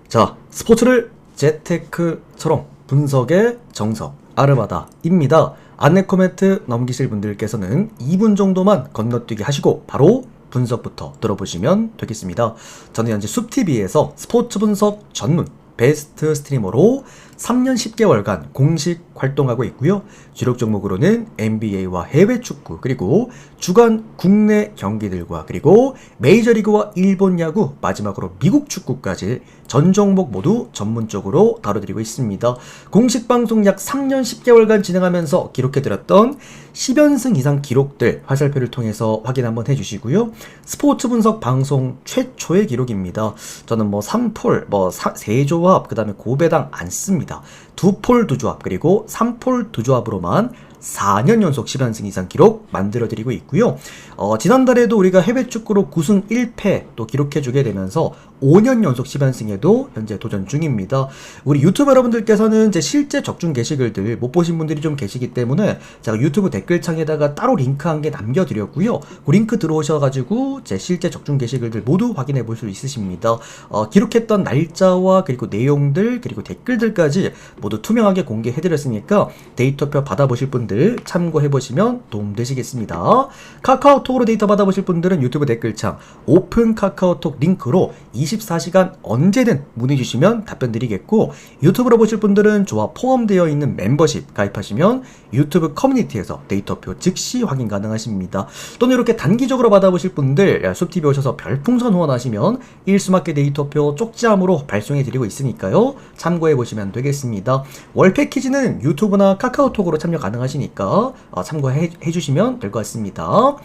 자, 스포츠를 재테크처럼 분석의 정석 아르바다입니다. 안내 코멘트 넘기실 분들께서는 2분 정도만 건너뛰기 하시고 바로 분석부터 들어보시면 되겠습니다. 저는 현재 숲TV에서 스포츠 분석 전문 베스트 스트리머로 3년 10개월간 공식 활동하고 있고요. 주력 종목으로는 NBA와 해외 축구, 그리고 주간 국내 경기들과 그리고 메이저리그와 일본 야구, 마지막으로 미국 축구까지 전 종목 모두 전문적으로 다뤄드리고 있습니다. 공식 방송 약 3년 10개월간 진행하면서 기록해드렸던 10연승 이상 기록들 화살표를 통해서 확인 한번 해주시고요. 스포츠 분석 방송 최초의 기록입니다. 저는 3폴, 3조합, 그 다음에 고배당 안 씁니다. 2폴 2조합, 그리고 3폴 2조합으로만 4년 연속 10연승 이상 기록 만들어드리고 있고요. 지난달에도 우리가 해외 축구로 9승 1패 또 기록해주게 되면서 5년 연속 10연승에도 현재 도전 중입니다. 우리 유튜브 여러분들께서는 제 실제 적중 게시글들 못 보신 분들이 좀 계시기 때문에 제가 유튜브 댓글창에다가 따로 링크 한 개 남겨드렸고요. 그 링크 들어오셔가지고 제 실제 적중 게시글들 모두 확인해 볼 수 있으십니다. 기록했던 날짜와 그리고 내용들 그리고 댓글들까지 모두 투명하게 공개해드렸으니까 데이터표 받아보실 분들 참고해보시면 도움되시겠습니다. 카카오톡으로 데이터 받아보실 분들은 유튜브 댓글창 오픈 카카오톡 링크로 24시간 언제든 문의주시면 답변 드리겠고, 유튜브로 보실 분들은 저와 포함되어 있는 멤버십 가입하시면 유튜브 커뮤니티에서 데이터표 즉시 확인 가능하십니다. 또는 이렇게 단기적으로 받아보실 분들 숲TV 오셔서 별풍선 후원하시면 일수맞게 데이터표 쪽지함으로 발송해드리고 있으니까요. 참고해보시면 되겠습니다. 월 패키지는 유튜브나 카카오톡으로 참여 가능하시니까 참고해주시면 될 것 같습니다.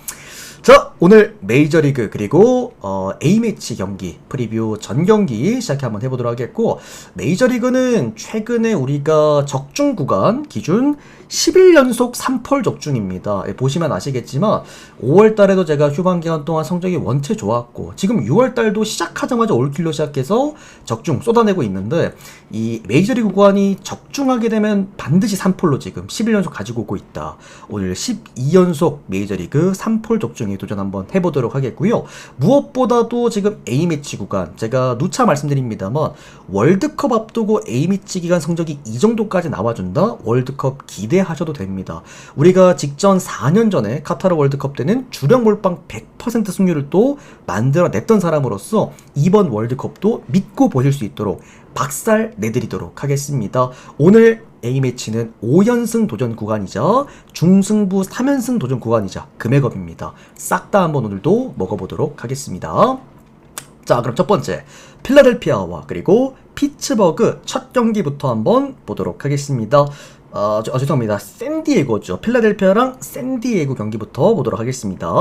자, 오늘 메이저리그 그리고 A매치 경기 프리뷰 전 경기 시작해 한번 해보도록 하겠고, 메이저리그는 최근에 우리가 적중 구간 기준 11연속 3펄 적중입니다. 보시면 아시겠지만 5월달에도 제가 휴방기간 동안 성적이 원체 좋았고, 지금 6월달도 시작하자마자 올킬로 시작해서 적중 쏟아내고 있는데, 이 메이저리그 구간이 적중하게 되면 반드시 3폴로 지금 11연속 가지고 오고 있다. 오늘 12연속 메이저리그 3폴 적중에 도전 한번 해보도록 하겠고요. 무엇보다도 지금 A매치 구간, 제가 누차 말씀드립니다만 월드컵 앞두고 A매치 기간 성적이 이 정도까지 나와준다? 월드컵 기대하셔도 됩니다. 우리가 직전 4년 전에 카타르 월드컵 때는 주력 몰빵 100% 승률을 또 만들어냈던 사람으로서 이번 월드컵도 믿고 보실 수 있도록 박살 내드리도록 하겠습니다. 오늘 A매치는 5연승 도전 구간이자 중승부 3연승 도전 구간이자 금액업입니다. 싹 다 한번 오늘도 먹어보도록 하겠습니다. 자, 그럼 첫 번째 필라델피아와 그리고 피츠버그 첫 경기부터 한번 보도록 하겠습니다. 죄송합니다. 샌디에고죠. 필라델피아랑 샌디에고 경기부터 보도록 하겠습니다.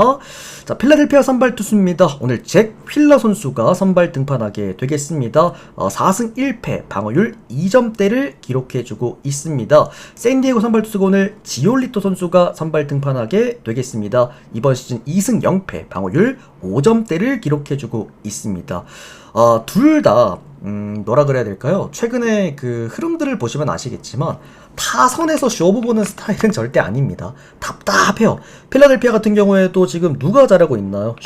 자, 필라델피아 선발 투수입니다. 오늘 잭 휠러 선수가 선발 등판하게 되겠습니다. 4승 1패, 방어율 2점대를 기록해주고 있습니다. 샌디에고 선발 투수가 오늘 지올리토 선수가 선발 등판하게 되겠습니다. 이번 시즌 2승 0패, 방어율 5점대를 기록해주고 있습니다. 둘 다 뭐라 그래야 될까요? 최근에 그 흐름들을 보시면 아시겠지만 타선에서 쇼부 보는 스타일은 절대 아닙니다. 답답해요. 필라델피아 같은 경우에도 지금 누가 잘하고 있나요?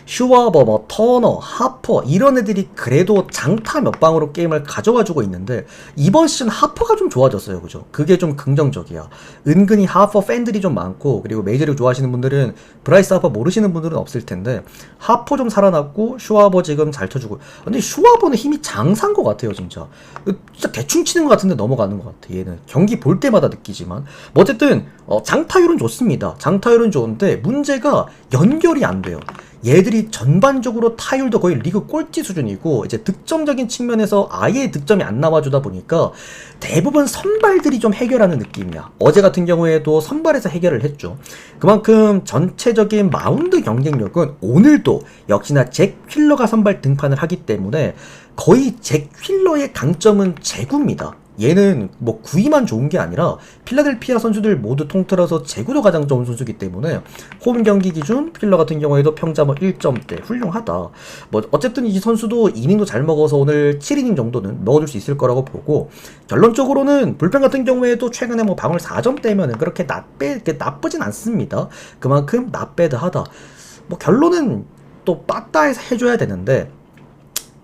슈와버, 터너, 하퍼 이런 애들이 그래도 장타 몇 방으로 게임을 가져가주고 있는데, 이번 시즌 하퍼가 좀 좋아졌어요. 그죠? 그게 좀 긍정적이야. 은근히 하퍼 팬들이 좀 많고, 그리고 메이저리그 좋아하시는 분들은 브라이스 하퍼 모르시는 분들은 없을 텐데 하퍼 좀 살아났고 슈와버 지금 잘 쳐주고. 근데 슈와버는 힘이 장사인 것 같아요. 진짜 대충 치는 것 같은데 넘어가는 것 같아. 얘는 경기 볼 때마다 느끼지만 어쨌든 장타율은 좋습니다. 장타율은 좋은데 문제가 연결이 안 돼요. 얘들이 전반적으로 타율도 거의 리그 꼴찌 수준이고, 이제 득점적인 측면에서 아예 득점이 안 나와주다 보니까 대부분 선발들이 좀 해결하는 느낌이야. 어제 같은 경우에도 선발에서 해결을 했죠. 그만큼 전체적인 마운드 경쟁력은 오늘도 역시나 잭 휠러가 선발 등판을 하기 때문에 거의 잭 휠러의 강점은 제구입니다. 얘는 구위만 좋은 게 아니라 필라델피아 선수들 모두 통틀어서 제구도 가장 좋은 선수이기 때문에 홈 경기 기준 필러 같은 경우에도 평자 1점대 훌륭하다. 어쨌든 이 선수도 이닝도 잘 먹어서 오늘 7이닝 정도는 넣어줄 수 있을 거라고 보고, 결론적으로는 불펜 같은 경우에도 최근에 방울 4점대면은 그렇게 나쁘진 않습니다. 그만큼 낫배드하다. 결론은 또 빠따에서 해줘야 되는데,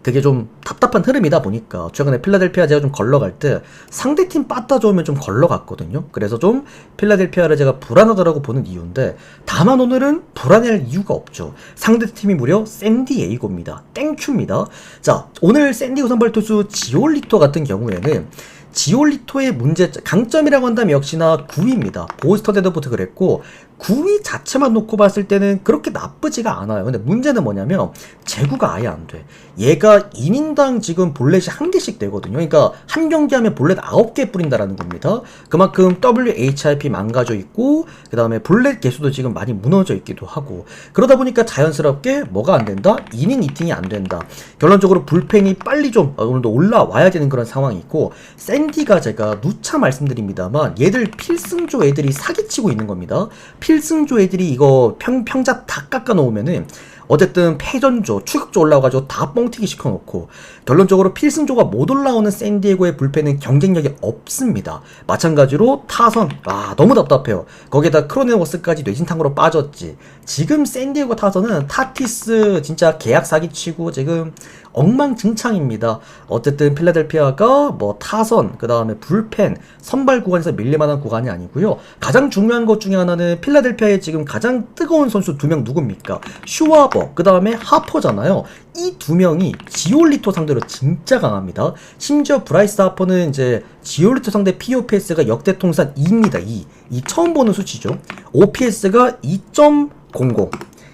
그게 좀 답답한 흐름이다 보니까 최근에 필라델피아 제가 좀 걸러갈 때 상대팀 빠따 좋으면 좀 걸러갔거든요. 그래서 좀 필라델피아를 제가 불안하다라고 보는 이유인데, 다만 오늘은 불안할 이유가 없죠. 상대팀이 무려 샌디에이고입니다. 땡큐입니다. 자, 오늘 샌디에이고 선발 투수 지올리토 같은 경우에는 지올리토의 강점이라고 한다면 역시나 9위입니다. 보스턴에서부터 그랬고 9위 자체만 놓고 봤을 때는 그렇게 나쁘지가 않아요. 근데 문제는 뭐냐면 제구가 아예 안 돼. 얘가 이닝당 지금 볼넷이 1개씩 되거든요. 그러니까 한 경기 하면 볼넷 9개 뿌린다라는 겁니다. 그만큼 WHIP 망가져 있고, 그 다음에 볼넷 개수도 지금 많이 무너져 있기도 하고, 그러다 보니까 자연스럽게 뭐가 안 된다? 이닝 이팅이 안 된다. 결론적으로 불펜이 빨리 좀 오늘도 올라와야 되는 그런 상황이 있고, 샌디가 제가 누차 말씀드립니다만 얘들 필승조 애들이 사기치고 있는 겁니다. 필승조 애들이 이거 평자 다 깎아 놓으면은 어쨌든 패전조, 추격조 올라와가지고 다 뻥튀기 시켜놓고, 결론적으로 필승조가 못 올라오는 샌디에고의 불펜은 경쟁력이 없습니다. 마찬가지로 타선, 너무 답답해요. 거기에다 크로네워스까지 뇌진탕으로 빠졌지. 지금 샌디에고 타선은 타티스 진짜 계약 사기치고 지금 엉망진창입니다. 어쨌든 필라델피아가 뭐 타선, 그 다음에 불펜, 선발 구간에서 밀릴만한 구간이 아니고요. 가장 중요한 것 중에 하나는 필라델피아의 지금 가장 뜨거운 선수 2명 누굽니까? 슈와버, 그 다음에 하퍼잖아요. 이 2명이 지올리토 상대로 진짜 강합니다. 심지어 브라이스 하퍼는 이제 지올리토 상대 POPS가 역대 통산 2입니다. 2. 이 처음 보는 수치죠. OPS가 2.00.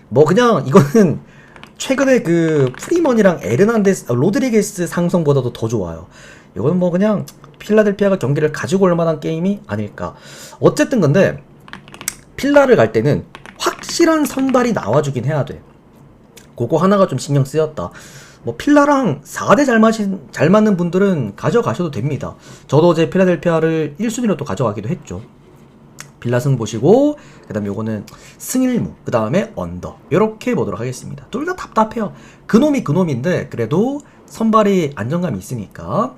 뭐 그냥 이거는 최근에 그 프리먼이랑 에르난데스, 로드리게스 상성보다도 더 좋아요. 이건 뭐 그냥 필라델피아가 경기를 가지고 올 만한 게임이 아닐까. 어쨌든 근데 필라를 갈 때는 확실한 선발이 나와주긴 해야 돼. 그거 하나가 좀 신경 쓰였다. 뭐 필라랑 4대 잘 맞는 분들은 가져가셔도 됩니다. 저도 어제 필라델피아를 1순위로 또 가져가기도 했죠. 빌라승 보시고, 그 다음에 요거는 승일무, 그 다음에 언더, 요렇게 보도록 하겠습니다. 둘 다 답답해요. 그놈이 그놈인데 그래도 선발이 안정감이 있으니까.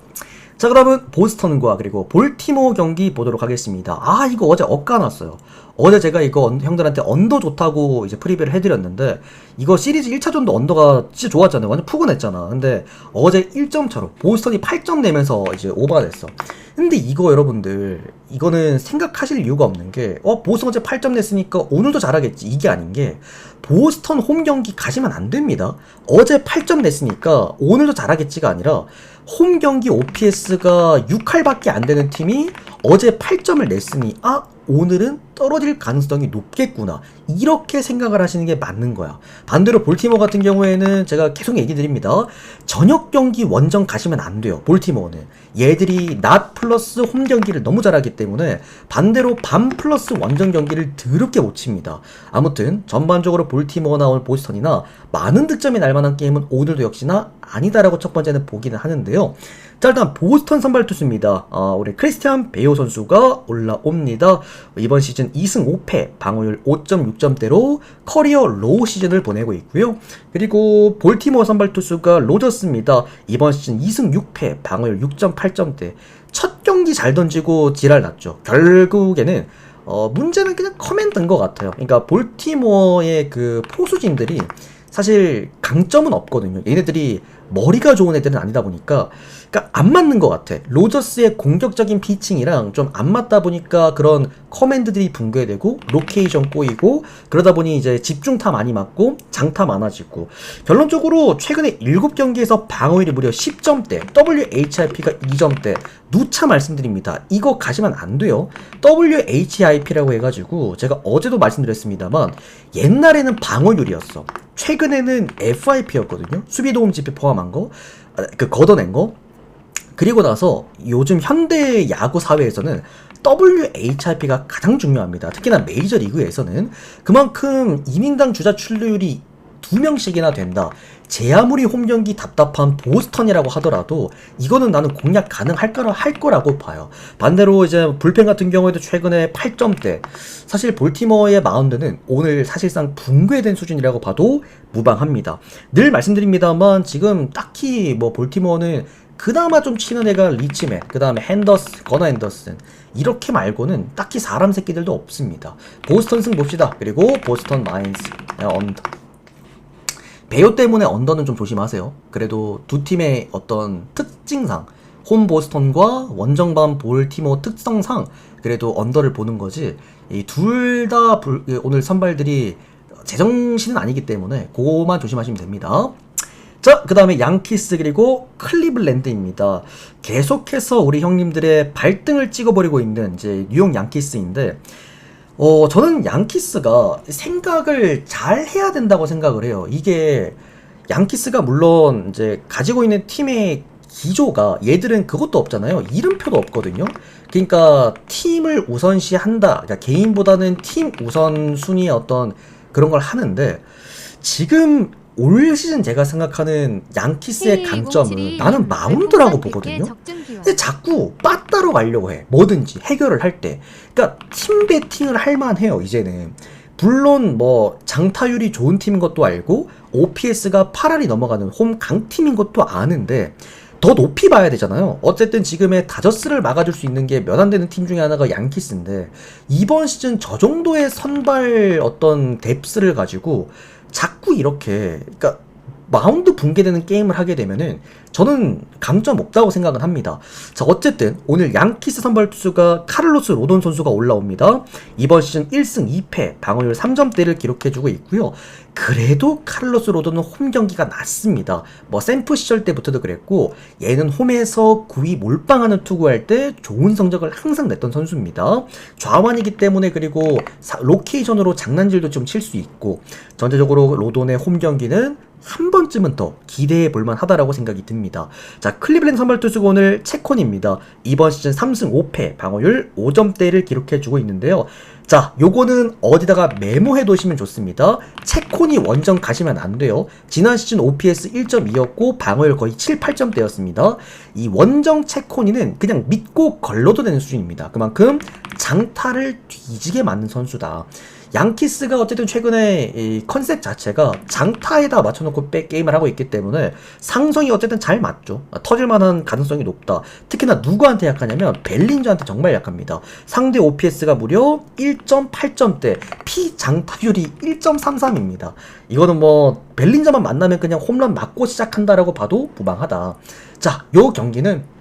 자, 그러면 보스턴과 그리고 볼티모어 경기 보도록 하겠습니다. 이거 어제 엇가났어요. 어제 제가 이거 형들한테 언더 좋다고 이제 프리뷰를 해드렸는데, 이거 시리즈 1차전도 언더가 진짜 좋았잖아요. 완전 푸근했잖아. 근데 어제 1점 차로 보스턴이 8점 내면서 이제 오버가 됐어. 근데 이거 여러분들, 이거는 생각하실 이유가 없는 게, 보스턴 어제 8점 냈으니까 오늘도 잘하겠지, 이게 아닌 게, 보스턴 홈 경기 가시면 안 됩니다. 어제 8점 냈으니까 오늘도 잘하겠지가 아니라, 홈 경기 OPS가 6할밖에 안 되는 팀이 어제 8점을 냈으니 오늘은 떨어질 가능성이 높겠구나, 이렇게 생각을 하시는 게 맞는 거야. 반대로 볼티모어 같은 경우에는 제가 계속 얘기 드립니다. 저녁 경기 원정 가시면 안 돼요. 볼티모어는 얘들이 낮 플러스 홈 경기를 너무 잘하기 때문에 반대로 밤 플러스 원정 경기를 더럽게 못 칩니다. 아무튼 전반적으로 볼티모어나 오늘 보스턴이나 많은 득점이 날 만한 게임은 오늘도 역시나 아니다라고 첫 번째는 보기는 하는데요. 자, 일단 보스턴 선발 투수입니다. 우리 크리스티안 베요 선수가 올라옵니다. 이번 시즌 2승 5패, 방어율 5.6점대로 커리어 로우 시즌을 보내고 있고요. 그리고 볼티모어 선발 투수가 로저스입니다. 이번 시즌 2승 6패, 방어율 6.8점대. 첫 경기 잘 던지고 지랄 났죠. 결국에는 문제는 그냥 커맨드인 것 같아요. 그러니까 볼티모어의 그 포수진들이 사실 강점은 없거든요. 얘네들이 머리가 좋은 애들은 아니다 보니까, 그러니까 안 맞는 것 같아. 로저스의 공격적인 피칭이랑 좀 안 맞다 보니까 그런 커맨드들이 붕괴되고 로케이션 꼬이고, 그러다 보니 이제 집중타 많이 맞고 장타 많아지고, 결론적으로 최근에 7경기에서 방어율이 무려 10점대, WHIP가 2점대. 누차 말씀드립니다. 이거 가시면 안 돼요. WHIP라고 해가지고 제가 어제도 말씀드렸습니다만 옛날에는 방어율이었어. 최근에는 FIP였거든요. 수비도움 지표 포함한 거, 걷어낸 거. 그리고 나서 요즘 현대 야구 사회에서는 WHIP가 가장 중요합니다. 특히나 메이저리그에서는 그만큼 이닝당 주자 출루율이 2명씩이나 된다. 제 아무리 홈경기 답답한 보스턴이라고 하더라도 이거는 나는 공략 가능할 거라고 봐요. 반대로 이제 불펜 같은 경우에도 최근에 8점대. 사실 볼티모어의 마운드는 오늘 사실상 붕괴된 수준이라고 봐도 무방합니다. 늘 말씀드립니다만 지금 딱히 뭐 볼티모어는 그나마 좀 치는 애가 리치맨, 그 다음에 거너 핸더슨, 이렇게 말고는 딱히 사람 새끼들도 없습니다. 보스턴 승 봅시다. 그리고 보스턴 마인스 언더. 배우 때문에 언더는 좀 조심하세요. 그래도 두 팀의 어떤 특징상, 홈 보스턴과 원정반 볼티모 특성상 그래도 언더를 보는 거지, 이 둘 다 오늘 선발들이 제정신은 아니기 때문에 그거만 조심하시면 됩니다. 자, 그 다음에 양키스 그리고 클리블랜드입니다. 계속해서 우리 형님들의 발등을 찍어버리고 있는 이제 뉴욕 양키스인데, 저는 양키스가 생각을 잘 해야 된다고 생각을 해요. 이게 양키스가 물론 이제 가지고 있는 팀의 기조가, 얘들은 그것도 없잖아요. 이름표도 없거든요. 그러니까 팀을 우선시한다. 그러니까 개인보다는 팀 우선순위의 어떤 그런 걸 하는데, 지금 올 시즌 제가 생각하는 양키스의 강점은 나는 마운드라고 보거든요. 근데 자꾸 빠따로 가려고 해. 뭐든지 해결을 할 때. 그러니까 팀 배팅을 할 만해요, 이제는. 물론 뭐 장타율이 좋은 팀인 것도 알고 OPS가 8할이 넘어가는 홈 강팀인 것도 아는데 더 높이 봐야 되잖아요. 어쨌든 지금의 다저스를 막아줄 수 있는 게 몇 안 되는 팀 중에 하나가 양키스인데, 이번 시즌 저 정도의 선발 어떤 뎁스를 가지고 자꾸 이렇게, 그러니까 마운드 붕괴되는 게임을 하게 되면은 저는 강점 없다고 생각은 합니다. 자, 어쨌든 오늘 양키스 선발 투수가 카를로스 로돈 선수가 올라옵니다. 이번 시즌 1승 2패, 방어율 3점대를 기록해주고 있고요. 그래도 카를로스 로돈은 홈 경기가 낮습니다. 뭐 샘프 시절 때부터도 그랬고, 얘는 홈에서 9위 몰빵하는 투구할 때 좋은 성적을 항상 냈던 선수입니다. 좌완이기 때문에, 그리고 로케이션으로 장난질도 좀 칠 수 있고, 전체적으로 로돈의 홈 경기는 한 번쯤은 더 기대해 볼만 하다라고 생각이 듭니다. 자, 클리블랜드 선발 투수가 오늘 채콘입니다. 이번 시즌 3승 5패, 방어율 5점대를 기록해주고 있는데요. 자, 요거는 어디다가 메모해 두시면 좋습니다. 채콘이 원정 가시면 안 돼요. 지난 시즌 OPS 1.2였고 방어율 거의 7, 8점대였습니다. 이 원정 채콘이는 그냥 믿고 걸러도 되는 수준입니다. 그만큼 장타를 뒤지게 맞는 선수다. 양키스가 어쨌든 최근에 이 컨셉 자체가 장타에다 맞춰놓고 게임을 하고 있기 때문에 상성이 어쨌든 잘 맞죠. 터질만한 가능성이 높다. 특히나 누구한테 약하냐면 벨린저한테 정말 약합니다. 상대 OPS가 무려 1.8점대, 피장타율이 1.33입니다. 이거는 뭐 벨린저만 만나면 그냥 홈런 맞고 시작한다라고 봐도 무방하다. 자, 요 경기는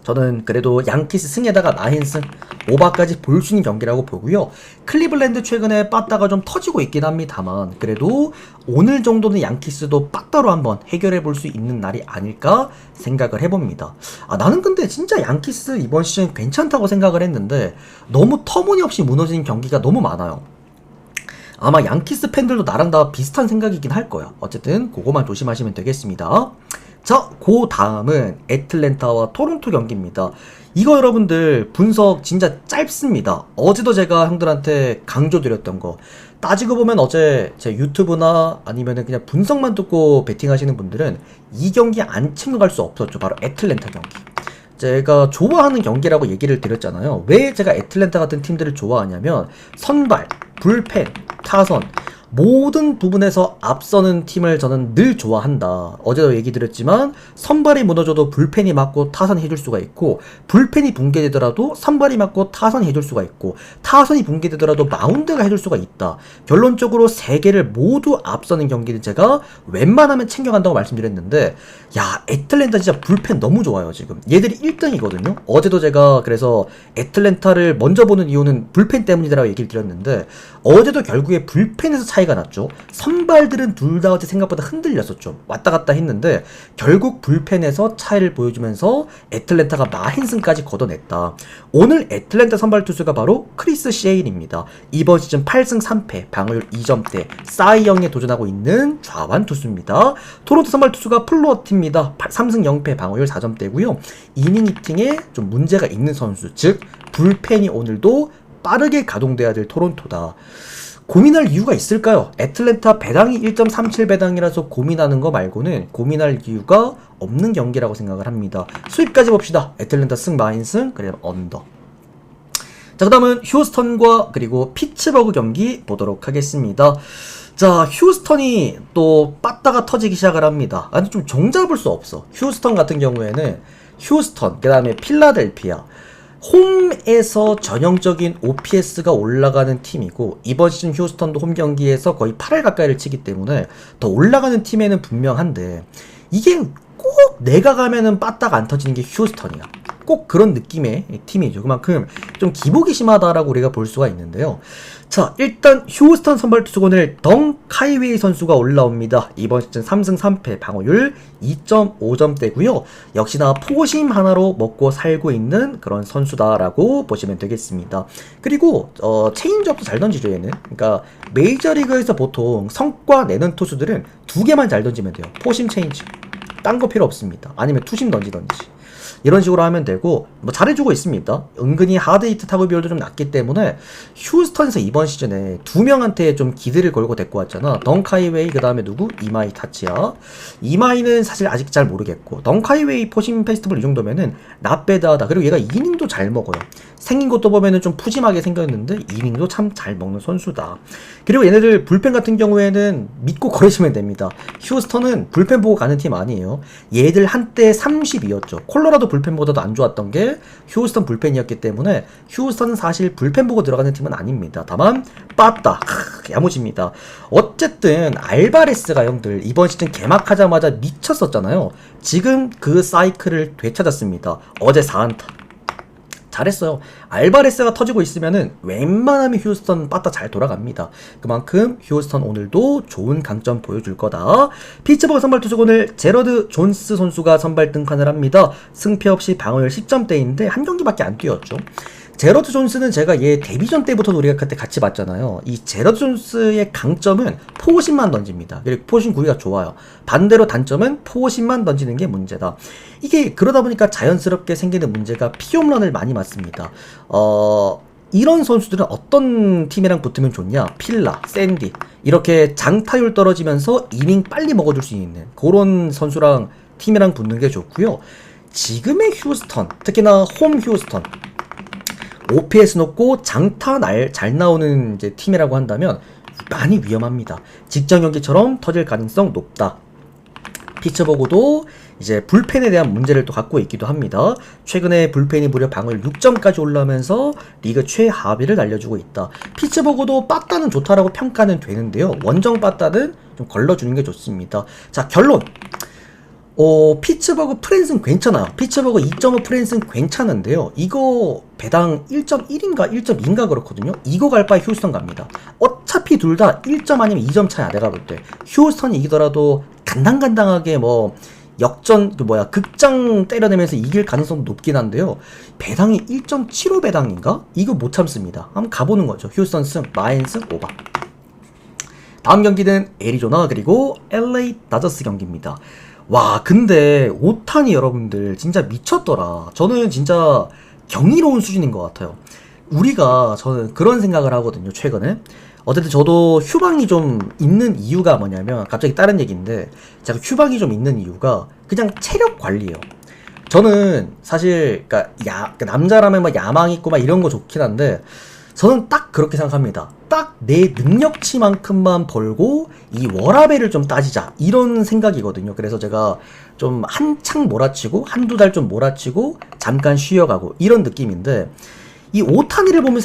저는 그래도 양키스 승에다가 마힌승 오바까지 볼 수 있는 경기라고 보고요. 클리블랜드 최근에 빠따가 좀 터지고 있긴 합니다만, 그래도 오늘 정도는 양키스도 빠따로 한번 해결해 볼 수 있는 날이 아닐까 생각을 해봅니다. 나는 근데 진짜 양키스 이번 시즌 괜찮다고 생각을 했는데 너무 터무니없이 무너지는 경기가 너무 많아요. 아마 양키스 팬들도 나랑 다 비슷한 생각이긴 할 거야. 어쨌든 그거만 조심하시면 되겠습니다. 자, 그 다음은 애틀랜타와 토론토 경기입니다. 이거 여러분들 분석 진짜 짧습니다. 어제도 제가 형들한테 강조드렸던 거, 따지고 보면 어제 제 유튜브나 아니면은 그냥 분석만 듣고 베팅하시는 분들은 이 경기 안 챙겨갈 수 없었죠. 바로 애틀랜타 경기. 제가 좋아하는 경기라고 얘기를 드렸잖아요. 왜 제가 애틀랜타 같은 팀들을 좋아하냐면 선발, 불펜, 타선 모든 부분에서 앞서는 팀을 저는 늘 좋아한다. 어제도 얘기 드렸지만 선발이 무너져도 불펜이 맞고 타선이 해줄 수가 있고, 불펜이 붕괴되더라도 선발이 맞고 타선이 해줄 수가 있고, 타선이 붕괴되더라도 마운드가 해줄 수가 있다. 결론적으로 세 개를 모두 앞서는 경기는 제가 웬만하면 챙겨간다고 말씀드렸는데, 야, 애틀랜타 진짜 불펜 너무 좋아요. 지금 얘들이 1등이거든요 어제도 제가 그래서 애틀랜타를 먼저 보는 이유는 불펜 때문이라고 얘기를 드렸는데, 어제도 결국에 불펜에서 차이가 났죠. 선발들은 둘 다 어제 생각보다 흔들렸었죠. 왔다 갔다 했는데 결국 불펜에서 차이를 보여주면서 애틀랜타가 마힌승까지 걷어냈다. 오늘 애틀랜타 선발 투수가 바로 크리스 셰일입니다. 이번 시즌 8승 3패, 방어율 2점대, 사이영에 도전하고 있는 좌완 투수입니다. 토론토 선발 투수가 플로어티입니다. 3승 0패, 방어율 4점대고요. 이닝 히팅에 좀 문제가 있는 선수, 즉 불펜이 오늘도 빠르게 가동돼야 될 토론토다. 고민할 이유가 있을까요? 애틀랜타 배당이 1.37 배당이라서 고민하는 거 말고는 고민할 이유가 없는 경기라고 생각을 합니다. 수입까지 봅시다. 애틀랜타 승, 마힌승, 그리고 언더. 자, 그 다음은 휴스턴과 그리고 피츠버그 경기 보도록 하겠습니다. 자, 휴스턴이 또 빠따가 터지기 시작을 합니다. 아니, 좀 종잡을 수 없어. 휴스턴 같은 경우에는 휴스턴, 그 다음에 필라델피아, 홈에서 전형적인 OPS가 올라가는 팀이고 이번 시즌 휴스턴도 홈 경기에서 거의 8할 가까이를 치기 때문에 더 올라가는 팀에는 분명한데 이게 꼭 내가 가면은 빠딱 안 터지는 게 휴스턴이야. 꼭 그런 느낌의 팀이죠. 그만큼 좀 기복이 심하다라고 우리가 볼 수가 있는데요. 자, 일단 휴스턴 선발 투수군을 덩 카이웨이 선수가 올라옵니다. 이번 시즌 3승 3패 방어율 2.5점대고요. 역시나 포심 하나로 먹고 살고 있는 그런 선수다라고 보시면 되겠습니다. 그리고 체인지업도 잘 던지죠, 얘는. 그러니까 메이저리그에서 보통 성과 내는 투수들은 두 개만 잘 던지면 돼요. 포심, 체인지. 딴 거 필요 없습니다. 아니면 투심 던지던지. 이런 식으로 하면 되고 뭐 잘해주고 있습니다. 은근히 하드히트 타구 비율도 좀 낮기 때문에 휴스턴에서 이번 시즌에 두 명한테 좀 기대를 걸고 데리고 왔잖아. 덩카이웨이 그 다음에 누구? 이마이 타치야. 이마이는 사실 아직 잘 모르겠고 덩카이웨이 포심 페스티벌 이 정도면은 나빼드하다. 그리고 얘가 이닝도 잘 먹어요. 생긴 것도 보면은 좀 푸짐하게 생겼는데 이닝도 참 잘 먹는 선수다. 그리고 얘네들 불펜 같은 경우에는 믿고 걸으시면 됩니다. 휴스턴은 불펜 보고 가는 팀 아니에요. 얘들 한때 30이었죠. 콜로라도 불펜보다도 안 좋았던 게 휴스턴 불펜이었기 때문에 휴스턴은 사실 불펜 보고 들어가는 팀은 아닙니다. 다만 빠따 야무집니다. 어쨌든 알바레스가 형들 이번 시즌 개막하자마자 미쳤었잖아요. 지금 그 사이클을 되찾았습니다. 어제 4안타 잘했어요. 알바레스가 터지고 있으면은 웬만하면 휴스턴 빠따 잘 돌아갑니다. 그만큼 휴스턴 오늘도 좋은 강점 보여줄 거다. 피츠버그 선발 투수 오늘 제러드 존스 선수가 선발 등판을 합니다. 승패 없이 방어율 10점대인데 한 경기밖에 안 뛰었죠. 제러드 존스는 제가 얘 데뷔전 때부터 우리가 그때 같이 봤잖아요. 이 제러드 존스의 강점은 포심만 던집니다. 그리고 포심 구위가 좋아요. 반대로 단점은 포심만 던지는 게 문제다. 이게 그러다 보니까 자연스럽게 생기는 문제가 피홈런을 많이 맞습니다. 이런 선수들은 어떤 팀이랑 붙으면 좋냐? 필라, 샌디 이렇게 장타율 떨어지면서 이닝 빨리 먹어줄 수 있는 그런 선수랑 팀이랑 붙는 게 좋고요. 지금의 휴스턴, 특히나 홈 휴스턴 OPS 높고 장타 잘 나오는 이제 팀이라고 한다면 많이 위험합니다. 직전 경기처럼 터질 가능성 높다. 피츠버그도 이제 불펜에 대한 문제를 또 갖고 있기도 합니다. 최근에 불펜이 무려 방어율 6점까지 올라오면서 리그 최하위를 날려주고 있다. 피츠버그도 빠따는 좋다라고 평가는 되는데요. 원정 빠따는 좀 걸러주는 게 좋습니다. 자, 결론. 피츠버그 프랜스는 괜찮아요. 피츠버그 2.5 프랜스는 괜찮은데요. 이거 배당 1.1인가 1.2인가 그렇거든요. 이거 갈 바에 휴스턴 갑니다. 어차피 둘 다 1점 아니면 2점 차야 내가 볼 때. 휴스턴이 이기더라도 간당간당하게 뭐 역전 극장 때려내면서 이길 가능성도 높긴 한데요. 배당이 1.75 배당인가? 이거 못 참습니다. 한번 가보는 거죠. 휴스턴 승, 마인 승, 오바. 다음 경기는 애리조나 그리고 LA 다저스 경기입니다. 와, 근데 오타니 여러분들 진짜 미쳤더라. 저는 진짜 경이로운 수준인 것 같아요. 저는 그런 생각을 하거든요, 최근에. 어쨌든 저도 휴방이 좀 있는 이유가 뭐냐면, 갑자기 다른 얘기인데, 제가 휴방이 좀 있는 이유가 그냥 체력 관리예요. 저는 사실, 남자라면 막 야망 있고 막 이런 거 좋긴 한데, 저는 딱 그렇게 생각합니다. 딱 내 능력치만큼만 벌고 이 워라밸을 좀 따지자 이런 생각이거든요. 그래서 제가 좀 한창 몰아치고 한두 달 좀 몰아치고 잠깐 쉬어가고 이런 느낌인데 이 오타니를 보면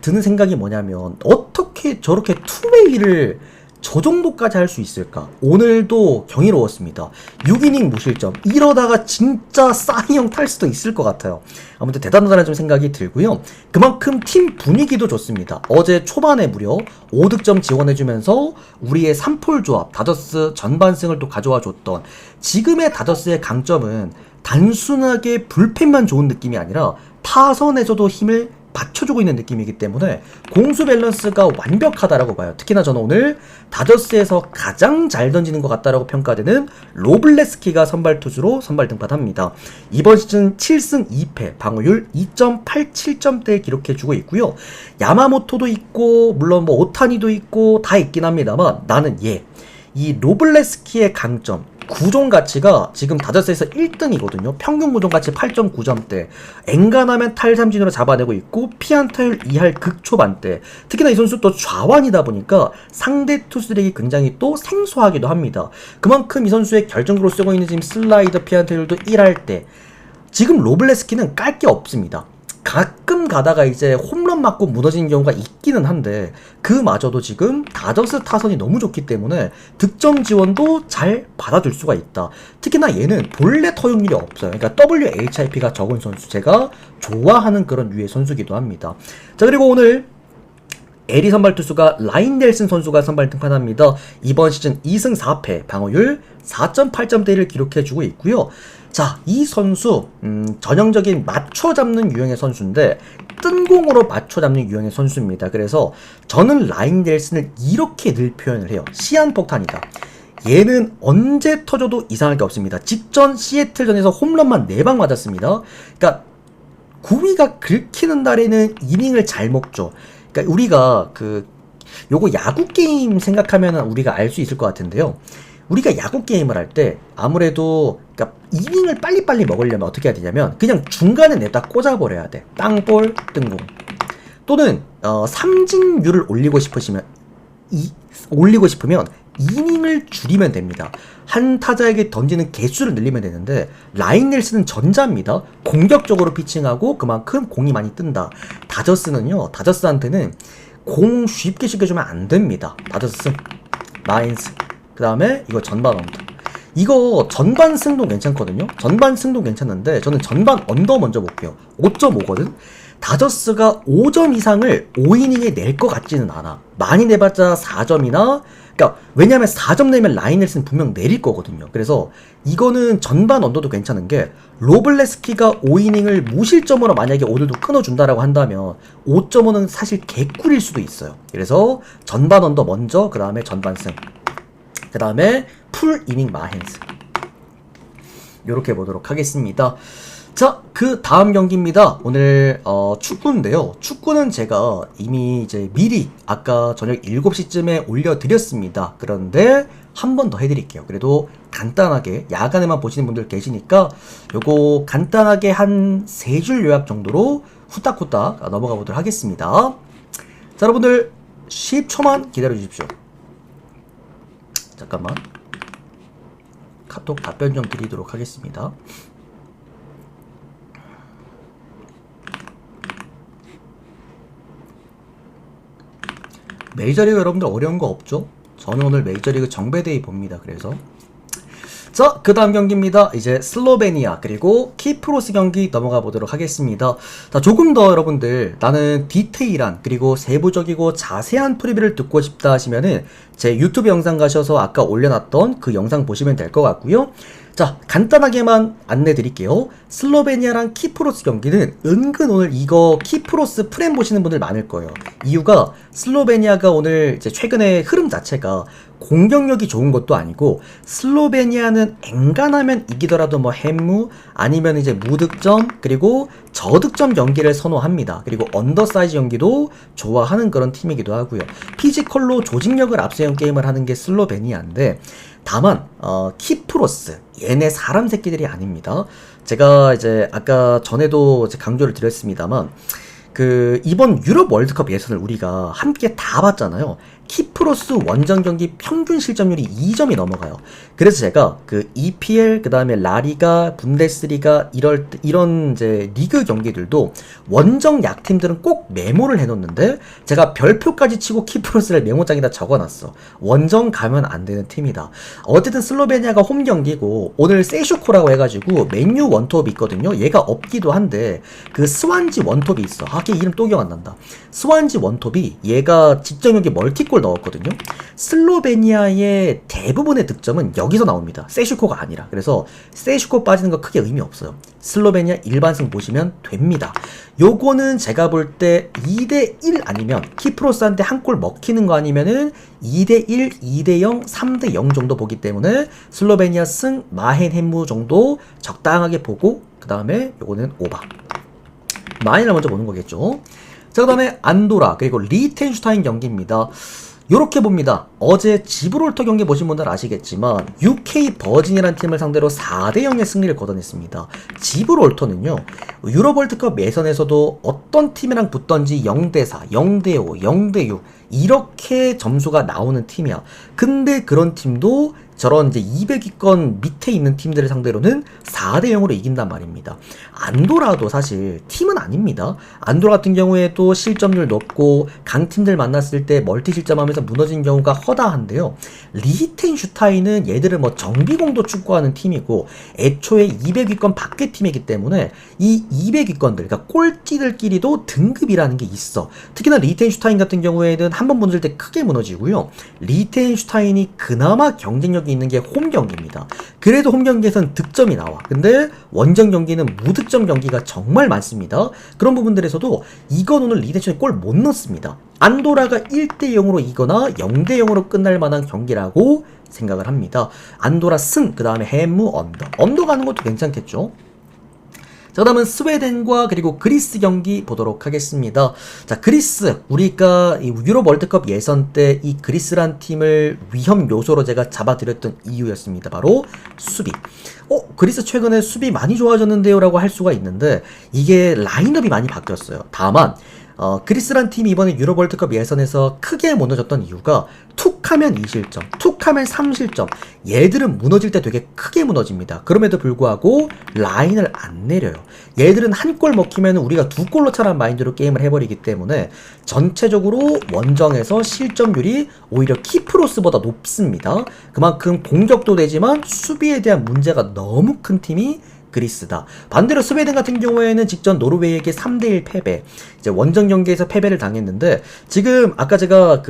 드는 생각이 뭐냐면 어떻게 저렇게 투웨이를 저 정도까지 할 수 있을까? 오늘도 경이로웠습니다. 6이닝 무실점. 이러다가 진짜 싸이형 탈 수도 있을 것 같아요. 아무튼 대단하다는 좀 생각이 들고요. 그만큼 팀 분위기도 좋습니다. 어제 초반에 무려 5득점 지원해주면서 우리의 3폴 조합, 다저스 전반승을 또 가져와 줬던 지금의 다저스의 강점은 단순하게 불펜만 좋은 느낌이 아니라 타선에서도 힘을 받쳐주고 있는 느낌이기 때문에 공수 밸런스가 완벽하다라고 봐요. 특히나 저는 오늘 다저스에서 가장 잘 던지는 것 같다라고 평가되는 로블레스키가 선발 투수로 선발 등판합니다. 이번 시즌 7승 2패 방어율 2.87점대 기록해주고 있고요. 야마모토도 있고 물론 뭐 오타니도 있고 다 있긴 합니다만 나는 이 로블레스키의 강점 구종 가치가 지금 다저스에서 1등이거든요. 평균 구종 가치 8.9점대. 엔간하면 탈삼진으로 잡아내고 있고 피안타율 2할 극초반대. 특히나 이 선수 또 좌완이다 보니까 상대 투수들에게 굉장히 또 생소하기도 합니다. 그만큼 이 선수의 결정구로 쓰고 있는 지금 슬라이더 피안타율도 1할 때. 지금 로블레스키는 깔 게 없습니다. 가끔 가다가 이제 홈런 맞고 무너지는 경우가 있기는 한데 그마저도 지금 다저스 타선이 너무 좋기 때문에 득점 지원도 잘 받아줄 수가 있다. 특히나 얘는 본래 터용률이 없어요. 그러니까 WHIP가 적은 선수, 제가 좋아하는 그런 류의 선수기도 합니다. 자, 그리고 오늘 LE 선발 투수가 라인 넬슨 선수가 선발 등판합니다. 이번 시즌 2승 4패, 방어율 4.8점대를 기록해주고 있고요. 자, 이 선수 전형적인 맞춰 잡는 유형의 선수인데 뜬공으로 맞춰 잡는 유형의 선수입니다. 그래서 저는 라인 넬슨을 이렇게 늘 표현을 해요. 시한폭탄이다. 얘는 언제 터져도 이상할 게 없습니다. 직전 시애틀전에서 홈런만 4방 맞았습니다. 그러니까 구위가 긁히는 날에는 이닝을 잘 먹죠. 그러니까 우리가 요거 야구 게임 생각하면 우리가 알 수 있을 것 같은데요. 우리가 야구 게임을 할 때 아무래도 그러니까 이닝을 빨리빨리 먹으려면 어떻게 해야 되냐면 그냥 중간에 내다 꽂아버려야 돼. 땅볼, 뜬공. 또는 삼진율을 올리고 싶으면 이닝을 줄이면 됩니다. 한 타자에게 던지는 개수를 늘리면 되는데 라인 넬슨은 전자입니다. 공격적으로 피칭하고 그만큼 공이 많이 뜬다. 다저스한테는 공 쉽게 주면 안 됩니다. 다저스, 라인스. 그 다음에 이거 전반 언더. 이거 전반 승도 괜찮거든요. 전반 승도 괜찮은데 저는 전반 언더 먼저 볼게요. 5.5거든. 다저스가 5점 이상을 5이닝에 낼 것 같지는 않아. 많이 내봤자 4점이나, 그러니까 왜냐면 4점 내면 라인 넬슨 분명 내릴 거거든요. 그래서 이거는 전반 언더도 괜찮은 게 로블레스키가 5이닝을 무실점으로 만약에 오늘도 끊어준다라고 한다면 5.5는 사실 개꿀일 수도 있어요. 그래서 전반 언더 먼저, 그 다음에 전반 승, 그 다음에 풀 이닝 마헨스, 요렇게 보도록 하겠습니다. 자, 그 다음 경기입니다. 오늘 축구인데요. 축구는 제가 이미 이제 미리 아까 저녁 7시쯤에 올려드렸습니다. 그런데 한 번 더 해드릴게요. 그래도 간단하게 야간에만 보시는 분들 계시니까 요거 간단하게 한 3줄 요약 정도로 후딱후딱 넘어가 보도록 하겠습니다. 자, 여러분들 10초만 기다려 주십시오. 잠깐만, 카톡 답변 좀 드리도록 하겠습니다. 메이저리그 여러분들 어려운 거 없죠? 저는 오늘 메이저리그 정배데이 봅니다. 그래서 자, 그 다음 경기입니다. 이제 슬로베니아 그리고 키프로스 경기 넘어가 보도록 하겠습니다. 자, 조금 더 여러분들 나는 디테일한 그리고 세부적이고 자세한 프리뷰를 듣고 싶다 하시면은 제 유튜브 영상 가셔서 아까 올려놨던 그 영상 보시면 될 것 같고요. 자, 간단하게만 안내 드릴게요. 슬로베니아랑 키프로스 경기는 은근 오늘 이거 키프로스 프렘 보시는 분들 많을 거예요. 이유가 슬로베니아가 오늘 이제 최근에 흐름 자체가 공격력이 좋은 것도 아니고 슬로베니아는 엔간하면 이기더라도 뭐 햄무 아니면 이제 무득점 그리고 저득점 경기를 선호합니다. 그리고 언더사이즈 경기도 좋아하는 그런 팀이기도 하고요. 피지컬로 조직력을 앞세운 게임을 하는 게 슬로베니아인데 다만 키프로스 얘네 사람 새끼들이 아닙니다. 제가 이제 아까 전에도 강조를 드렸습니다만 이번 유럽 월드컵 예선을 우리가 함께 다 봤잖아요. 키프로스 원정 경기 평균 실점률이 2점이 넘어가요. 그래서 제가 EPL 그다음에 라리가, 분데스리가 이런 이제 리그 경기들도 원정 약팀들은 꼭 메모를 해놓는데 제가 별표까지 치고 키프로스를 메모장에다 적어놨어. 원정 가면 안 되는 팀이다. 어쨌든 슬로베니아가 홈 경기고 오늘 세슈코라고 해가지고 맨유 원톱이 있거든요. 얘가 없기도 한데 스완지 원톱이 있어. 걔 이름 또 기억 안 난다. 스완지 원톱이 얘가 직전 경기 멀티골 넣었거든요. 슬로베니아의 대부분의 득점은 여기서 나옵니다. 세슈코가 아니라. 그래서 세슈코 빠지는 거 크게 의미 없어요. 슬로베니아 일반승 보시면 됩니다. 요거는 제가 볼 때 2대1 아니면 키프로스한테 한 골 먹히는 거 아니면은 2대1, 2대0, 3대0 정도 보기 때문에 슬로베니아 승 마헨 햄무 정도 적당하게 보고 그 다음에 요거는 오바. 마헨을 먼저 보는 거겠죠. 자, 그 다음에 안도라 그리고 리텐슈타인 경기입니다. 요렇게 봅니다. 어제 지브롤터 경기 보신 분들 아시겠지만 UK 버진이라는 팀을 상대로 4대0의 승리를 거둬냈습니다. 지브롤터는요 유럽 월드컵 예선에서도 어떤 팀이랑 붙던지 0대4, 0대5, 0대6 이렇게 점수가 나오는 팀이야. 근데 그런 팀도 저런 이제 200위권 밑에 있는 팀들을 상대로는 4대 0으로 이긴단 말입니다. 안도라도 사실 팀은 아닙니다. 안도라 같은 경우에도 실점률 높고 강팀들 만났을 때 멀티 실점하면서 무너진 경우가 허다한데요. 리히텐슈타인은 얘들은 뭐 정비공도 축구하는 팀이고 애초에 200위권 밖의 팀이기 때문에 이 200위권들, 그러니까 꼴찌들끼리도 등급이라는 게 있어. 특히나 리히텐슈타인 같은 경우에는 한 번 무너질 때 크게 무너지고요. 리히텐슈타인이 그나마 경쟁력이 있는 게 홈 경기입니다. 그래도 홈 경기에선 득점이 나와. 근데 원정 경기는 무득점 경기가 정말 많습니다. 그런 부분들에서도 이건 오늘 리히텐슈타인 골 못 넣습니다. 안도라가 1대 0으로 이거나 0대 0으로 끝날 만한 경기라고 생각을 합니다. 안도라 승, 그 다음에 해무 언더 가는 것도 괜찮겠죠. 자, 그 다음은 스웨덴과 그리고 그리스 경기 보도록 하겠습니다. 자, 그리스, 우리가 이 유럽 월드컵 예선 때 이 그리스란 팀을 위험 요소로 제가 잡아드렸던 이유였습니다. 바로 수비. 그리스 최근에 수비 많이 좋아졌는데요 라고 할 수가 있는데 이게 라인업이 많이 바뀌었어요. 다만 그리스란 팀이 이번에 유럽 월드컵 예선에서 크게 무너졌던 이유가 툭하면 2실점, 툭하면 3실점. 얘들은 무너질 때 되게 크게 무너집니다. 그럼에도 불구하고 라인을 안 내려요. 얘들은 한 골 먹히면 우리가 2골로 차란 마인드로 게임을 해버리기 때문에 전체적으로 원정에서 실점률이 오히려 키프로스보다 높습니다. 그만큼 공격도 되지만 수비에 대한 문제가 너무 큰 팀이 그리스다. 반대로 스웨덴 같은 경우에는 직전 노르웨이에게 3대1 패배. 이제 원정 경기에서 패배를 당했는데 지금 아까 제가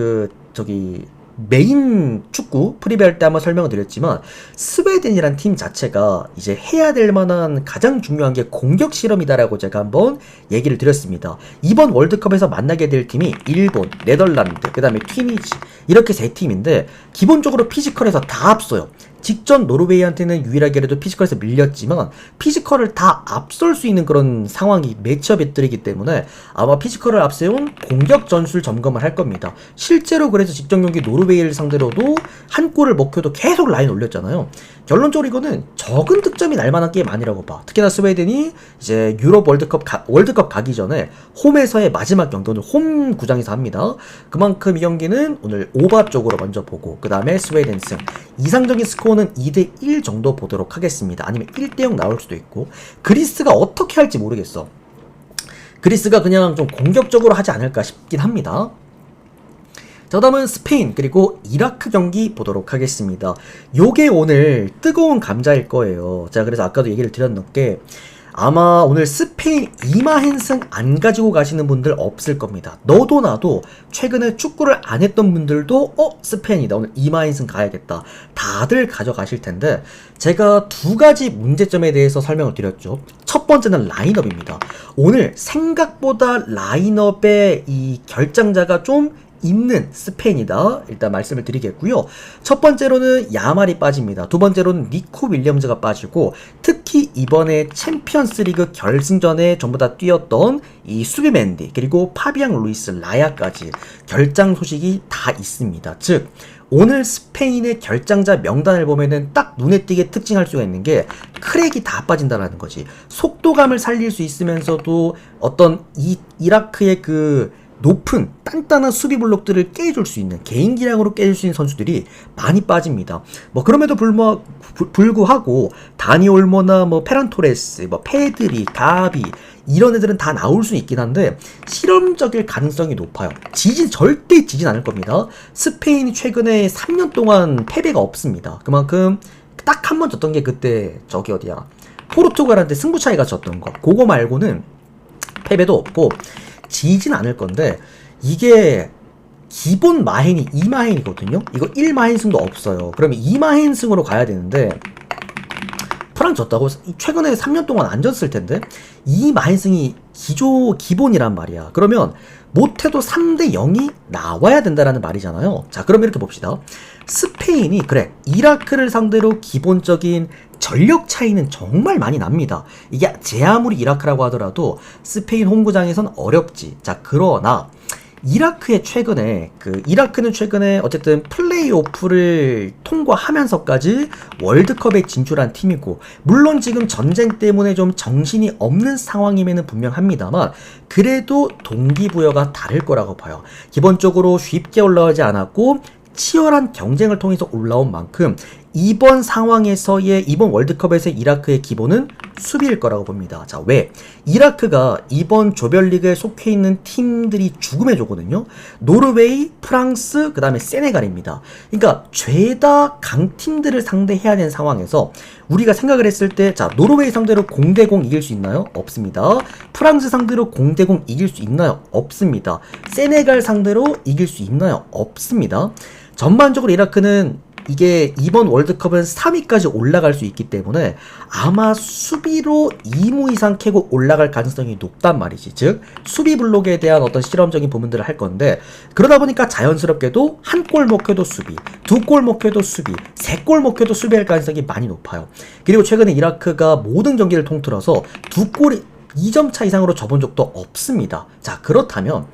메인 축구 프리뷰 할 때 한번 설명을 드렸지만 스웨덴이란 팀 자체가 이제 해야 될 만한 가장 중요한 게 공격 실험이다라고 제가 한번 얘기를 드렸습니다. 이번 월드컵에서 만나게 될 팀이 일본, 네덜란드, 그 다음에 튀니지 이렇게 세 팀인데 기본적으로 피지컬에서 다 앞서요. 직전 노르웨이한테는 유일하게라도 피지컬에서 밀렸지만 피지컬을 다 앞설 수 있는 그런 상황이 매치업들이기 때문에 아마 피지컬을 앞세운 공격 전술 점검을 할 겁니다. 실제로 그래서 직전 경기 노르웨이를 상대로도 한 골을 먹혀도 계속 라인 올렸잖아요. 결론적으로 이거는 적은 득점이 날 만한 게임 아니라고 봐. 특히나 스웨덴이 이제 유럽 월드컵 가기 전에 홈에서의 마지막 경기, 오늘 홈 구장에서 합니다. 그만큼 이 경기는 오늘 오바 쪽으로 먼저 보고 그 다음에 스웨덴 승. 이상적인 스코어는 2대1 정도 보도록 하겠습니다. 아니면 1대0 나올 수도 있고. 그리스가 어떻게 할지 모르겠어. 그리스가 그냥 좀 공격적으로 하지 않을까 싶긴 합니다. 자, 그다음은 스페인 그리고 이라크 경기 보도록 하겠습니다. 요게 오늘 뜨거운 감자일 거예요. 자, 그래서 아까도 얘기를 드렸는데 아마 오늘 스페인 이마헨승 안 가지고 가시는 분들 없을 겁니다. 너도 나도 최근에 축구를 안 했던 분들도 스페인이다, 오늘 이마헨승 가야겠다, 다들 가져가실 텐데 제가 두 가지 문제점에 대해서 설명을 드렸죠. 첫 번째는 라인업입니다. 오늘 생각보다 라인업의 이 결장자가 좀 있는 스페인이다, 일단 말씀을 드리겠고요. 첫 번째로는 야말이 빠집니다. 두 번째로는 니코 윌리엄즈가 빠지고 특히 이번에 챔피언스리그 결승전에 전부 다 뛰었던 이 수비맨디 그리고 파비앙 루이스 라야까지 결장 소식이 다 있습니다. 즉 오늘 스페인의 결장자 명단을 보면은 딱 눈에 띄게 특징할 수가 있는 게 크랙이 다 빠진다라는 거지. 속도감을 살릴 수 있으면서도 어떤 이라크의 그 높은 단단한 수비 블록들을 깨줄 수 있는, 개인 기량으로 깨줄 수 있는 선수들이 많이 빠집니다. 뭐 그럼에도 불구하고 다니 올모나 뭐 페란 토레스, 뭐 페드리, 가비 이런 애들은 다 나올 수 있긴 한데 실험적일 가능성이 높아요. 절대 지진 않을 겁니다. 스페인이 최근에 3년 동안 패배가 없습니다. 그만큼 딱 한 번 졌던 게 그때 포르투갈한테 승부 차이가 졌던 거. 그거 말고는 패배도 없고 지진 않을 건데 이게 기본 마헨이 2마헨이거든요. 이거 1마헨승도 없어요. 그러면 2마헨승으로 가야 되는데 프랑스 졌다고 최근에 3년 동안 안 졌을 텐데 2마헨승이 기본이란 말이야. 그러면 못해도 3대 0이 나와야 된다라는 말이잖아요. 자, 그럼 이렇게 봅시다. 스페인이 그래 이라크를 상대로 기본적인 전력 차이는 정말 많이 납니다. 이게 제 아무리 이라크라고 하더라도 스페인 홈구장에선 어렵지. 자, 그러나 이라크는 최근에 어쨌든 플레이오프를 통과하면서까지 월드컵에 진출한 팀이고, 물론 지금 전쟁 때문에 좀 정신이 없는 상황임에는 분명합니다만 그래도 동기부여가 다를 거라고 봐요. 기본적으로 쉽게 올라오지 않았고 치열한 경쟁을 통해서 올라온 만큼 이번 상황에서의 이번 월드컵에서의 이라크의 기본은 수비일 거라고 봅니다. 자, 왜? 이라크가 이번 조별리그에 속해 있는 팀들이 죽음의 조거든요. 노르웨이, 프랑스, 그 다음에 세네갈입니다. 그러니까 죄다 강팀들을 상대해야 되는 상황에서 우리가 생각을 했을 때, 자, 노르웨이 상대로 0대0 이길 수 있나요? 없습니다. 프랑스 상대로 0대0 이길 수 있나요? 없습니다. 세네갈 상대로 이길 수 있나요? 없습니다. 전반적으로 이라크는 이게 이번 월드컵은 3위까지 올라갈 수 있기 때문에 아마 수비로 2무 이상 캐고 올라갈 가능성이 높단 말이지. 즉 수비 블록에 대한 어떤 실험적인 부분들을 할 건데, 그러다 보니까 자연스럽게도 한 골 먹혀도 수비, 두 골 먹혀도 수비, 세 골 먹혀도 수비할 가능성이 많이 높아요. 그리고 최근에 이라크가 모든 경기를 통틀어서 두 골이 2점 차 이상으로 접은 적도 없습니다. 자, 그렇다면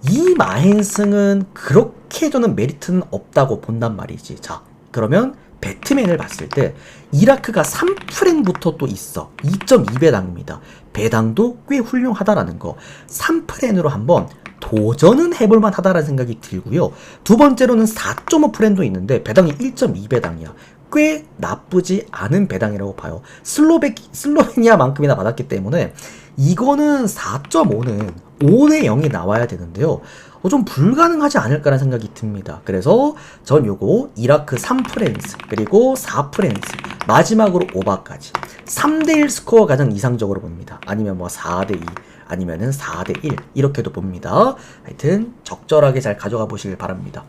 이 마헨승은 그렇게 저는 메리트는 없다고 본단 말이지. 자, 그러면 배트맨을 봤을 때 이라크가 3프렌부터 또 있어. 2.2배당입니다. 배당도 꽤 훌륭하다라는 거. 3프렌으로 한번 도전은 해볼만 하다라는 생각이 들고요. 두 번째로는 4.5프렌도 있는데 배당이 1.2배당이야. 꽤 나쁘지 않은 배당이라고 봐요. 슬로베니아만큼이나 받았기 때문에 이거는 4.5는 5대 0이 나와야 되는데요. 좀 불가능하지 않을까라는 생각이 듭니다. 그래서 전 요거 이라크 3프렌스 그리고 4프렌스 마지막으로 오바까지 3대1 스코어 가장 이상적으로 봅니다. 아니면 뭐 4대2 아니면은 4대1 이렇게도 봅니다. 하여튼 적절하게 잘 가져가 보시길 바랍니다.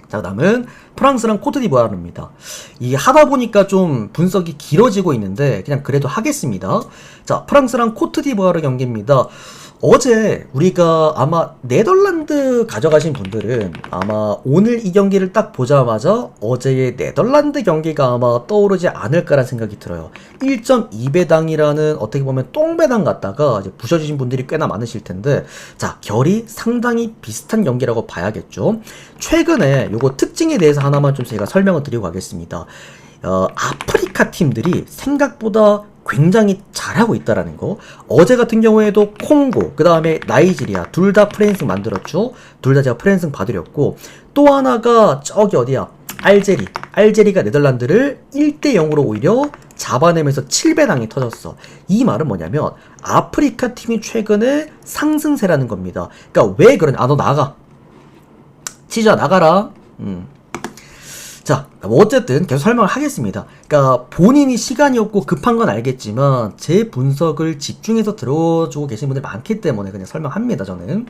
자, 그 다음은 프랑스랑 코트디부아르입니다. 이게 하다 보니까 좀 분석이 길어지고 있는데 그냥 그래도 하겠습니다. 자, 프랑스랑 코트디부아르 경기입니다. 어제 우리가 아마 네덜란드 가져가신 분들은 아마 오늘 이 경기를 딱 보자마자 어제의 네덜란드 경기가 아마 떠오르지 않을까라는 생각이 들어요. 1.2배당이라는 어떻게 보면 똥배당 갖다가 이제 부셔주신 분들이 꽤나 많으실 텐데, 자, 결이 상당히 비슷한 경기라고 봐야겠죠. 최근에 요거 특징에 대해서 하나만 좀 제가 설명을 드리고 가겠습니다. 아프리카 팀들이 생각보다 굉장히 잘하고 있다라는 거. 어제 같은 경우에도 콩고, 그 다음에 나이지리아 둘 다 프랜승 만들었죠. 둘 다 제가 프랜승 봐드렸고, 또 하나가 저기 어디야, 알제리가 네덜란드를 1대 0으로 오히려 잡아내면서 7배당이 터졌어. 이 말은 뭐냐면 아프리카 팀이 최근에 상승세라는 겁니다. 그러니까 왜 그러냐. 아, 너 나가, 치즈야 나가라. 자, 뭐 어쨌든 계속 설명을 하겠습니다. 그러니까 본인이 시간이 없고 급한 건 알겠지만 제 분석을 집중해서 들어주고 계신 분들 많기 때문에 그냥 설명합니다. 저는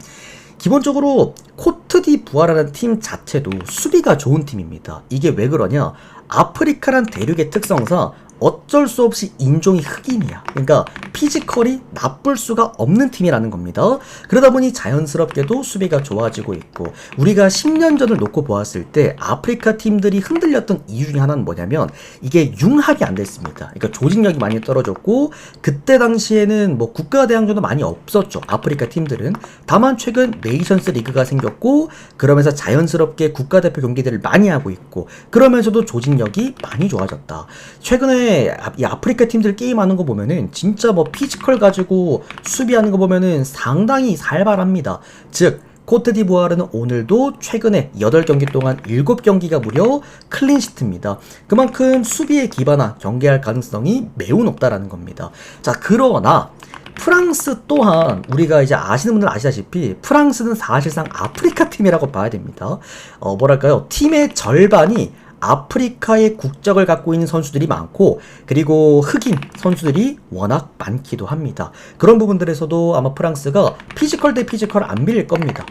기본적으로 코트디부아르라는 팀 자체도 수비가 좋은 팀입니다. 이게 왜 그러냐, 아프리카란 대륙의 특성상 어쩔 수 없이 인종이 흑인이야. 그러니까 피지컬이 나쁠 수가 없는 팀이라는 겁니다. 그러다 보니 자연스럽게도 수비가 좋아지고 있고, 우리가 10년 전을 놓고 보았을 때 아프리카 팀들이 흔들렸던 이유 중에 하나는 뭐냐면 이게 융합이 안 됐습니다. 그러니까 조직력이 많이 떨어졌고, 그때 당시에는 뭐 국가대항전도 많이 없었죠, 아프리카 팀들은. 다만 최근 네이션스 리그가 생겼고, 그러면서 자연스럽게 국가대표 경기들을 많이 하고 있고, 그러면서도 조직력이 많이 좋아졌다. 최근에 이 아프리카 팀들 게임하는 거 보면은 진짜 뭐 피지컬 가지고 수비하는 거 보면은 상당히 살벌합니다. 즉 코트디부아르는 오늘도 최근에 8경기 동안 7경기가 무려 클린시트입니다. 그만큼 수비에 기반한 경기할 가능성이 매우 높다라는 겁니다. 자, 그러나 프랑스 또한 우리가 이제 아시는 분들 아시다시피 프랑스는 사실상 아프리카 팀이라고 봐야 됩니다. 뭐랄까요, 팀의 절반이 아프리카의 국적을 갖고 있는 선수들이 많고, 그리고 흑인 선수들이 워낙 많기도 합니다. 그런 부분들에서도 아마 프랑스가 피지컬 대 피지컬 안 빌릴 겁니다.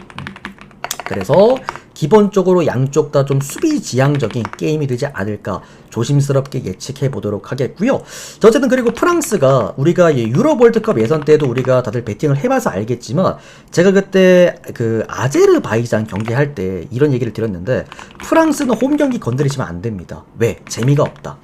그래서 기본적으로 양쪽 다 좀 수비 지향적인 게임이 되지 않을까 조심스럽게 예측해 보도록 하겠고요. 어쨌든 그리고 프랑스가 우리가 유럽 월드컵 예선 때도 우리가 다들 배팅을 해봐서 알겠지만, 제가 그때 그 아제르바이잔 경기할 때 이런 얘기를 드렸는데, 프랑스는 홈 경기 건드리시면 안 됩니다. 왜? 재미가 없다.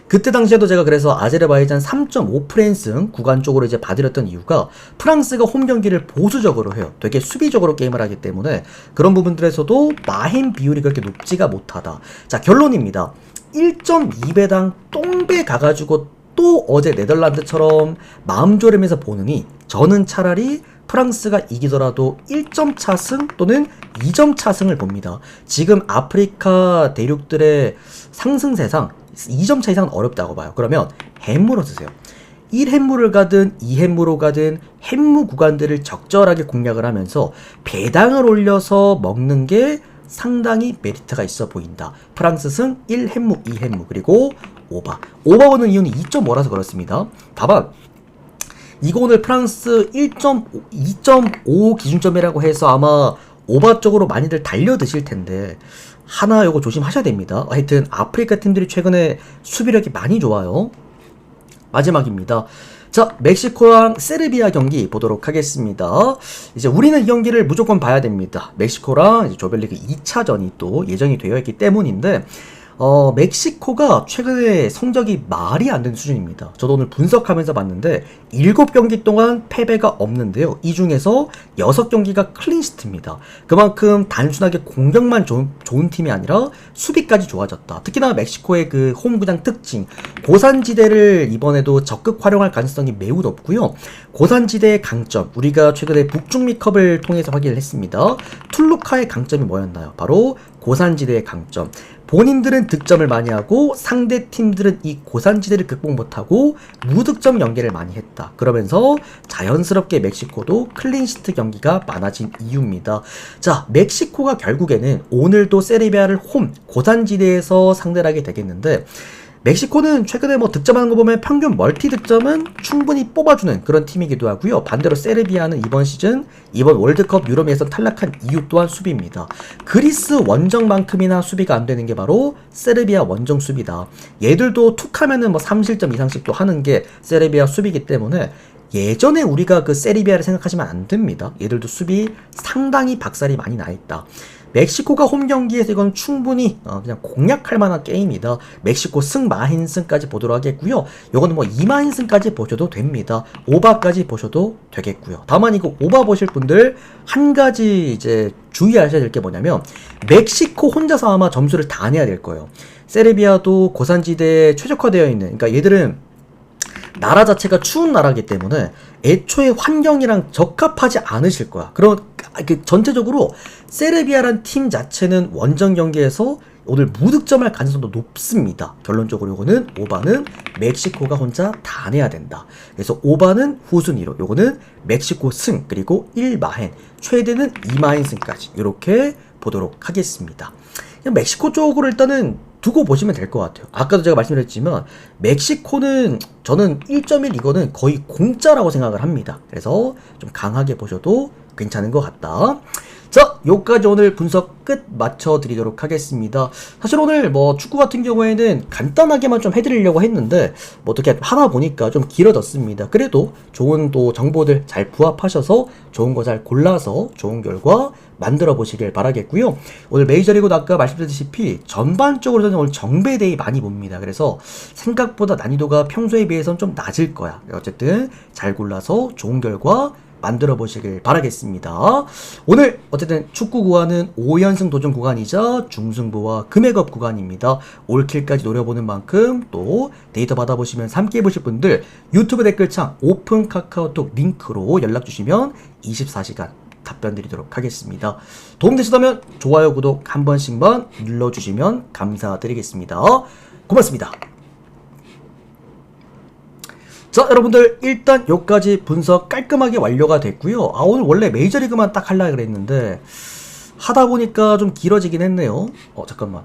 그때 당시에도 제가 그래서 아제르바이잔 3.5프랜승 구간 쪽으로 이제 봐드렸던 이유가, 프랑스가 홈 경기를 보수적으로 해요. 되게 수비적으로 게임을 하기 때문에 그런 부분들에서도 마행 비율이 그렇게 높지가 못하다. 자, 결론입니다. 1.2배당 똥배 가가지고 또 어제 네덜란드처럼 마음 졸이면서 보느니 저는 차라리 프랑스가 이기더라도 1점 차승 또는 2점 차승을 봅니다. 지금 아프리카 대륙들의 상승세상 2점 차 이상은 어렵다고 봐요. 그러면 햄무로 쓰세요. 1햄무를 가든 2햄무로 가든 햄무 구간들을 적절하게 공략을 하면서 배당을 올려서 먹는 게 상당히 메리트가 있어 보인다. 프랑스 승 1햄무, 2햄무 그리고 오바. 오바 오는 이유는 2.5라서 그렇습니다. 다만 이거 오늘 프랑스 2.5 기준점이라고 해서 아마 오바 쪽으로 많이들 달려 드실 텐데 하나 요거 조심하셔야 됩니다. 하여튼 아프리카 팀들이 최근에 수비력이 많이 좋아요. 마지막입니다. 자, 멕시코랑 세르비아 경기 보도록 하겠습니다. 이제 우리는 이 경기를 무조건 봐야 됩니다. 멕시코랑 조별리그 2차전이 또 예정이 되어 있기 때문인데 멕시코가 최근에 성적이 말이 안 되는 수준입니다. 저도 오늘 분석하면서 봤는데 7경기 동안 패배가 없는데요. 이 중에서 6경기가 클린시트입니다. 그만큼 단순하게 공격만 좋은 팀이 아니라 수비까지 좋아졌다. 특히나 멕시코의 그 홈구장 특징, 고산지대를 이번에도 적극 활용할 가능성이 매우 높고요. 고산지대의 강점, 우리가 최근에 북중미컵을 통해서 확인을 했습니다. 툴루카의 강점이 뭐였나요? 바로 고산지대의 강점. 본인들은 득점을 많이 하고 상대 팀들은 이 고산지대를 극복 못하고 무득점 연계를 많이 했다. 그러면서 자연스럽게 멕시코도 클린시트 경기가 많아진 이유입니다. 자, 멕시코가 결국에는 오늘도 세르비아를 홈 고산지대에서 상대를 하게 되겠는데 멕시코는 최근에 뭐 득점하는 거 보면 평균 멀티 득점은 충분히 뽑아주는 그런 팀이기도 하고요. 반대로 세르비아는 이번 시즌 이번 월드컵 유럽에서 탈락한 이유 또한 수비입니다. 그리스 원정만큼이나 수비가 안 되는 게 바로 세르비아 원정 수비다. 얘들도 툭 하면은 뭐 3실점 이상씩 또 하는 게 세르비아 수비이기 때문에 예전에 우리가 그 세르비아를 생각하시면 안 됩니다. 얘들도 수비 상당히 박살이 많이 나 있다. 멕시코가 홈 경기에서 이건 충분히 그냥 공략할 만한 게임이다. 멕시코 승 마힌승까지 보도록 하겠고요. 요거는 뭐 2마힌승까지 보셔도 됩니다. 오바까지 보셔도 되겠고요. 다만 이거 오바 보실 분들 한 가지 이제 주의하셔야 될 게 뭐냐면 멕시코 혼자서 아마 점수를 다 내야 될 거예요. 세르비아도 고산지대에 최적화되어 있는, 그러니까 얘들은 나라 자체가 추운 나라이기 때문에 애초에 환경이랑 적합하지 않으실 거야. 그런 전체적으로 세르비아란 팀 자체는 원정 경기에서 오늘 무득점할 가능성도 높습니다. 결론적으로 요거는 오바는 멕시코가 혼자 다 내야 된다. 그래서 오바는 후순위로, 요거는 멕시코 승 그리고 1마힌, 최대는 2마힌 승까지 이렇게 보도록 하겠습니다. 멕시코 쪽으로 일단은 두고 보시면 될 것 같아요. 아까도 제가 말씀드렸지만 멕시코는 저는 1.1 이거는 거의 공짜라고 생각을 합니다. 그래서 좀 강하게 보셔도 괜찮은 것 같다. 자, 여기까지 오늘 분석 끝 맞춰드리도록 하겠습니다. 사실 오늘 뭐 축구 같은 경우에는 간단하게만 좀 해드리려고 했는데 뭐 어떻게 하다 보니까 좀 길어졌습니다. 그래도 좋은 또 정보들 잘 부합하셔서 좋은 거 잘 골라서 좋은 결과 만들어 보시길 바라겠고요. 오늘 메이저리그도 아까 말씀드렸다시피 전반적으로 저는 오늘 정배데이 많이 봅니다. 그래서 생각보다 난이도가 평소에 비해서는 좀 낮을 거야. 어쨌든 잘 골라서 좋은 결과 만들어 보시길 바라겠습니다. 오늘 어쨌든 축구 구간은 5연승 도전 구간이자 중승부와 금액업 구간입니다. 올킬까지 노려보는 만큼 또 데이터 받아보시면 함께 해보실 분들 유튜브 댓글창 오픈 카카오톡 링크로 연락 주시면 24시간 답변 드리도록 하겠습니다. 도움되셨다면 좋아요, 구독 한 번씩만 눌러주시면 감사드리겠습니다. 고맙습니다. 자, 여러분들 일단 여기까지 분석 깔끔하게 완료가 됐고요. 오늘 원래 메이저리그만 딱 하려고 그랬는데 하다 보니까 좀 길어지긴 했네요. 잠깐만.